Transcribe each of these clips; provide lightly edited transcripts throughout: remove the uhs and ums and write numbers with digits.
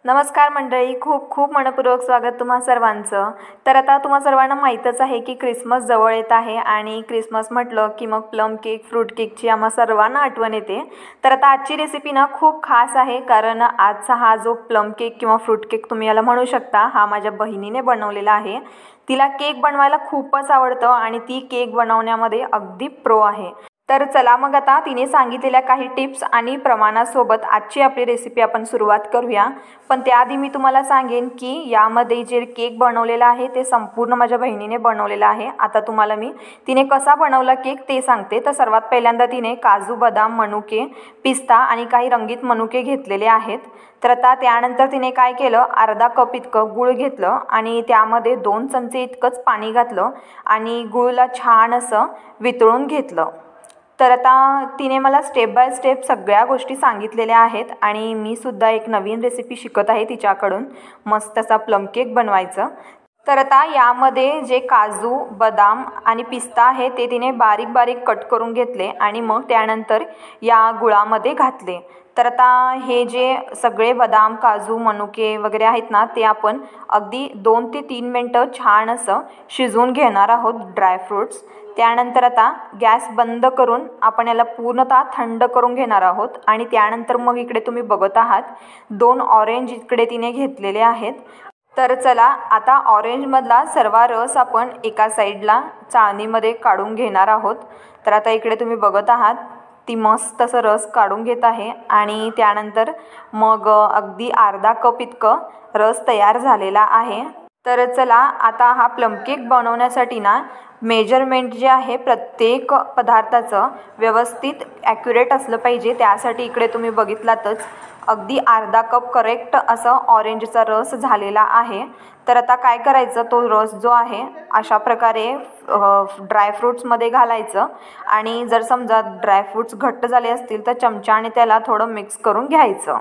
नमस्कार मंडळी, खूप खूप मनपूर्वक स्वागत तुम्हा सर्वांचं। तर आता तुम्हा सर्वांना माहीतच आहे की क्रिसमस जवळ येत आहे आणि क्रिसमस म्हटलं की मग प्लम केक, फ्रूट केकची आम्हा सर्वांना आठवण येते। तर आता आजची रेसिपी ना खूप खास आहे, कारण आजचा हा जो प्लम केक किंवा फ्रूट केक तुम्ही याला म्हणू शकता, हा माझ्या बहिणीने बनवलेला आहे। तिला केक बनवायला खूपच आवडतं आणि ती केक बनवण्यामध्ये अगदी प्रो आहे। तर चला मग आता तिने सांगितलेल्या काही टिप्स आणि प्रमाणासोबत आजची आपली रेसिपी आपण सुरुवात करूया। पण त्याआधी मी तुम्हाला सांगेन की यामध्ये जे केक बनवलेला आहे ते संपूर्ण माझ्या बहिणीने बनवलेला आहे। आता तुम्हाला मी तिने कसा बनवला केक ते सांगते। तर सर्वात पहिल्यांदा तिने काजू, बदाम, मनुके, पिस्ता आणि काही रंगीत मनुके घेतलेले आहेत। तर आता त्यानंतर तिने काय केलं, अर्धा कप इतकं गूळ घेतलं आणि त्यामध्ये 2 चमचे इतकंच पाणी घातलं आणि गूळला छान असं वितळून घेतलं। तर आता तिने मला स्टेप बाय स्टेप सगळ्या गोष्टी सांगितलेल्या आहेत आणि मी सुद्धा एक नवीन रेसिपी शिकत आहे तिच्याकडून, मस्त असा प्लम केक बनवायचं। तर आता यामध्ये जे काजू, बदाम आणि पिस्ता आहे ते तिने बारीक बारीक कट करून घेतले आणि मग त्यानंतर या गुळामध्ये घातले। तर आता हे जे सगळे बदाम, काजू, मनुके वगैरे आहेत ना, ते आपण अगदी 2 ते 3 मिनटं छान असं शिजवून घेणार आहोत, ड्रायफ्रूट्स। त्यानंतर आता गॅस बंद करून आपण याला पूर्णतः थंड करून घेणार आहोत आणि त्यानंतर मग इकडे तुम्ही बघत आहात 2 ऑरेंज इकडे तिने घेतलेले आहेत। तर चला आता ऑरेंजमधला सर्व रस आपण एका साईडला चाळणीमध्ये काढून घेणार आहोत। तर आता इकडे तुम्ही बघत आहात ती मस्त असं रस काढून घेत आहे आणि त्यानंतर मग अगदी अर्धा कप इतकं रस तयार झालेला आहे। तर चला आता हा प्लम केक बनवण्यासाठी ना मेजरमेंट जे आहे प्रत्येक पदार्थाचं व्यवस्थित ॲक्युरेट असलं पाहिजे। त्यासाठी इकडे तुम्ही बघितलातच अगदी अर्धा कप करेक्ट असं ऑरेंजचा रस झालेला आहे। तर आता काय करायचं, तो रस जो आहे अशा प्रकारे ड्रायफ्रूट्समध्ये घालायचं आणि जर समजा ड्रायफ्रूट्स घट्ट झाले असतील तर चमच्याने त्याला थोडं मिक्स करून घ्यायचं।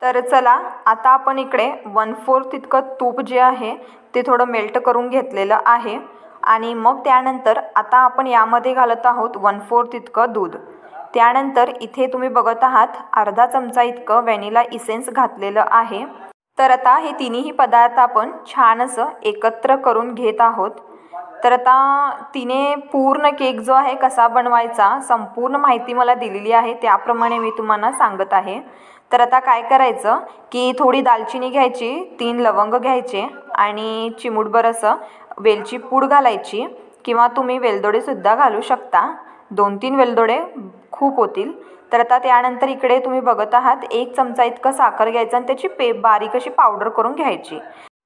तर चला आता आपण इकडे 1/4 इतकं तूप जे आहे ते थोडं मेल्ट करून घेतलेलं आहे आणि मग त्यानंतर आता आपण यामध्ये घालत आहोत 1/4 इतकं दूध। त्यानंतर इथे तुम्ही बघत आहात अर्धा चमचा इतकं व्हॅनिला इसेन्स घातलेलं आहे। तर आता हे तिन्ही पदार्थ आपण छान असं एकत्र करून घेत आहोत। तर आता तिने पूर्ण केक जो आहे कसा बनवायचा संपूर्ण माहिती मला दिलेली आहे, त्याप्रमाणे मी तुम्हाला सांगत आहे। तर आता काय करायचं की थोडी दालचिनी घ्यायची, 3 लवंग घ्यायचे आणि चिमूटभर असं वेलची पूड घालायची किंवा तुम्ही वेलदोडेसुद्धा घालू शकता, 2-3 वेलदोडे खूप होतील। तर आता त्यानंतर इकडे तुम्ही बघत आहात 1 चमचा इतकं साखर घ्यायचं आणि त्याची बारीक अशी पावडर करून घ्यायची।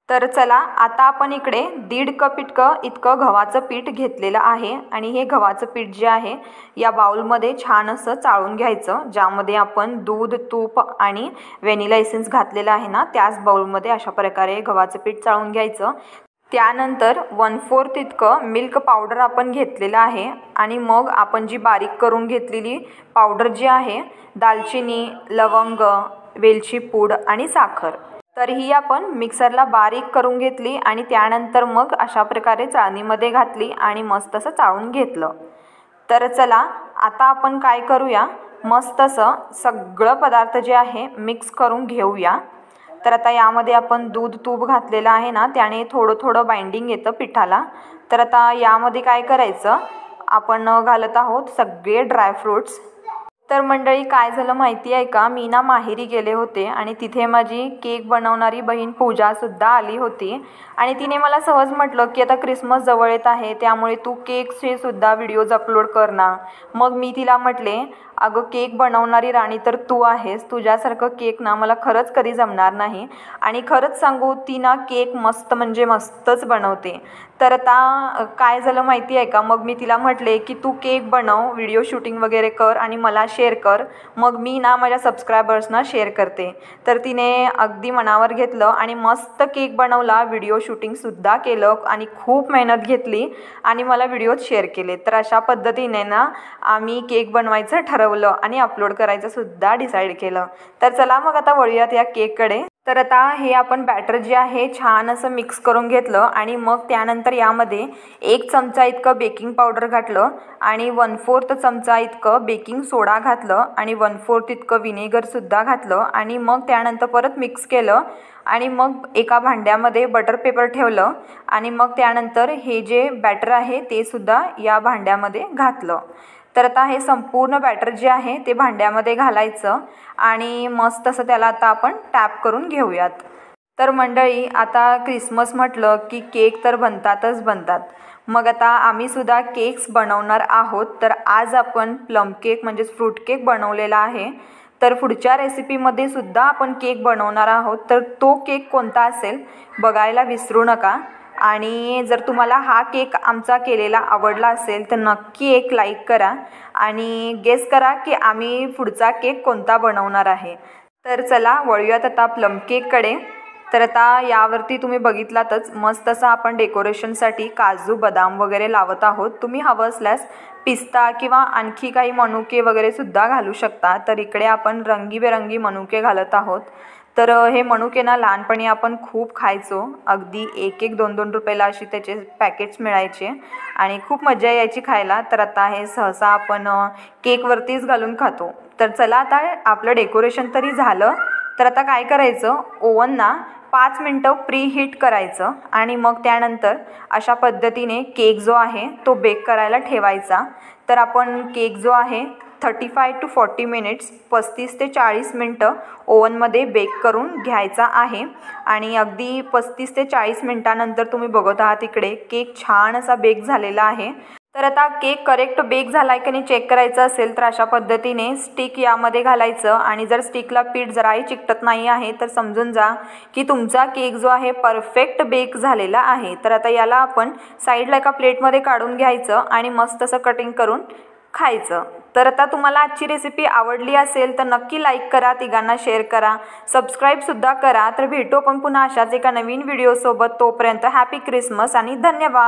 तर चला आता आपण इकडे 1.5 कप इतकं गव्हाचं पीठ घेतलेलं आहे आणि हे गव्हाचं पीठ जे आहे या बाउलमध्ये छान असं चाळून घ्यायचं, ज्यामध्ये आपण दूध, तूप आणि व्हॅनिला एसेन्स घातलेला आहे ना, त्याच बाउलमध्ये अशा प्रकारे गव्हाचं पीठ चाळून घ्यायचं। त्यानंतर 1/4 इतकं मिल्क पावडर आपण घेतलेलं आहे आणि मग आपण जी बारीक करून घेतलेली पावडर जी आहे, दालचिनी, लवंग, वेलची पूड आणि साखर, तर ही आपण मिक्सरला बारीक करून घेतली आणि त्यानंतर मग अशा प्रकारे चाळणीमध्ये घातली आणि मस्त असं चाळून घेतलं। तर चला आता आपण काय करूया, मस्त असं सगळं पदार्थ जे आहे मिक्स करून घेऊया। तर आता यामध्ये आपण दूध, तूप घातलेलं आहे ना, त्याने थोडं थोडं बाइंडिंग येतं पिठाला। तर आता यामध्ये काय करायचं, आपण घालत आहोत सगळे ड्रायफ्रूट्स। तर मंडळी काय झालं माहिती आहे का, मी ना माहेरी गेले होते आणि तिथे माझी केक बनवणारी बहीण पूजासुद्धा आली होती आणि तिने मला सहज म्हटलं की आता क्रिसमस जवळ येत आहे, त्यामुळे तू केकचे सुद्धा व्हिडिओज अपलोड कर ना। मग मी तिला म्हटले, अगं केक बनवणारी राणी तर तू आहेस, तुझ्यासारखं केक ना मला खरंच कधी जमणार नाही आणि खरंच सांगू ती ना केक मस्त म्हणजे मस्तच बनवते। तर आता काय झालं माहिती आहे का, मग मी तिला म्हटले की तू केक बनव, व्हिडिओ शूटिंग वगैरे कर आणि मला शेअर कर, मग मी ना माझ्या सबस्क्रायबर्सना शेअर करते। तर तिने अगदी मनावर घेतलं आणि मस्त केक बनवला, व्हिडिओ शूटिंगसुद्धा केलं आणि खूप मेहनत घेतली आणि मला व्हिडिओज शेअर केले। तर अशा पद्धतीने ना आम्ही केक बनवायचं ठरवलं आणि अपलोड करायचं सुद्धा डिसाईड केलं। तर चला मग आता वळूयात या केककडे। तर आता हे आपण बॅटर जे आहे छान असं मिक्स करून घेतलं आणि मग त्यानंतर यामध्ये 1 चमचा इतकं बेकिंग पावडर घातलं आणि 1/4 चमचा इतकं बेकिंग सोडा घातलं आणि 1/4 इतकं विनेगरसुद्धा घातलं आणि मग त्यानंतर परत मिक्स केलं आणि मग एका भांड्यामध्ये बटर पेपर ठेवलं आणि मग त्यानंतर हे जे बॅटर आहे ते सुद्धा या भांड्यामध्ये घातलं। तर आता हे संपूर्ण बॅटर जे आहे ते भांड्यामध्ये घालायचं आणि मस्त असं त्याला आता आपण टॅप करून घेऊयात। तर मंडळी, आता क्रिसमस म्हटलं की केक तर बनतात। मग आता आम्ही सुद्धा केक्स बनवणार आहोत। तर आज आपण प्लम केक म्हणजेच फ्रूट केक बनवलेला आहे। तर पुढच्या रेसिपीमध्ये सुद्धा आपण केक बनवणार आहोत। तर तो केक कोणता असेल बघायला विसरू नका आणि जर तुम्हाला हा केक आमचा केलेला आवडला असेल तर नक्की एक लाईक करा आणि गेस करा की आम्ही पुढचा केक कोणता बनवणार आहे। तर चला वळूयात आता प्लम केककडे। तर आता यावरती तुम्ही बघितलातच मस्त असं आपण डेकोरेशनसाठी काजू बदाम वगैरे लावत आहोत। तुम्ही हवं असल्यास पिस्ता किंवा आणखी काही मनुके वगैरे सुद्धा घालू शकता। तर इकडे आपण रंगीबेरंगी मनुके घालत आहोत। तर हे मनुके ना लहानपणी आपण खूप खायचो, अगदी 1-1, 2-2 रुपयाला अशी त्याचे पॅकेट्स मिळायचे आणि खूप मजा यायची खायला। तर आता हे सहसा आपण केकवरतीच घालून खातो। तर चला आता आपलं डेकोरेशन तरी झालं। तर आता काय करायचं, ओव्हनना 5 मिनटं प्री हीट करायचं आणि मग त्यानंतर अशा पद्धतीने केक जो आहे तो बेक करायला ठेवायचा। तर आपण केक जो आहे 35 to 40 मिनिट्स 35 ते 40 मिनटं ओव्हनमध्ये बेक करून घ्यायचा आहे आणि अगदी 35 ते 40 मिनटानंतर तुम्ही बघत आहात इकडे केक छान असा बेक झालेला आहे। तर आता केक करेक्ट बेक झाला आहे की नाही चेक करायचं असेल तर अशा पद्धतीने स्टिक यामध्ये घालायचं आणि जर स्टिकला पीठ जराही चिकटत नाही आहे तर समजून जा की तुमचा केक जो आहे परफेक्ट बेक झालेला आहे। तर आता याला आपण साईडला एका प्लेटमध्ये काढून घ्यायचं आणि मस्त असं कटिंग करून खायचं। तर आता तुम्हाला आजची रेसिपी आवडली असेल तर नक्की लाईक करा, तिघांना शेअर करा, सबस्क्राईबसुद्धा करा। तर भेटू आपण पुन्हा अशाच एका नवीन व्हिडिओसोबत। तोपर्यंत हॅपी क्रिसमस आणि धन्यवाद।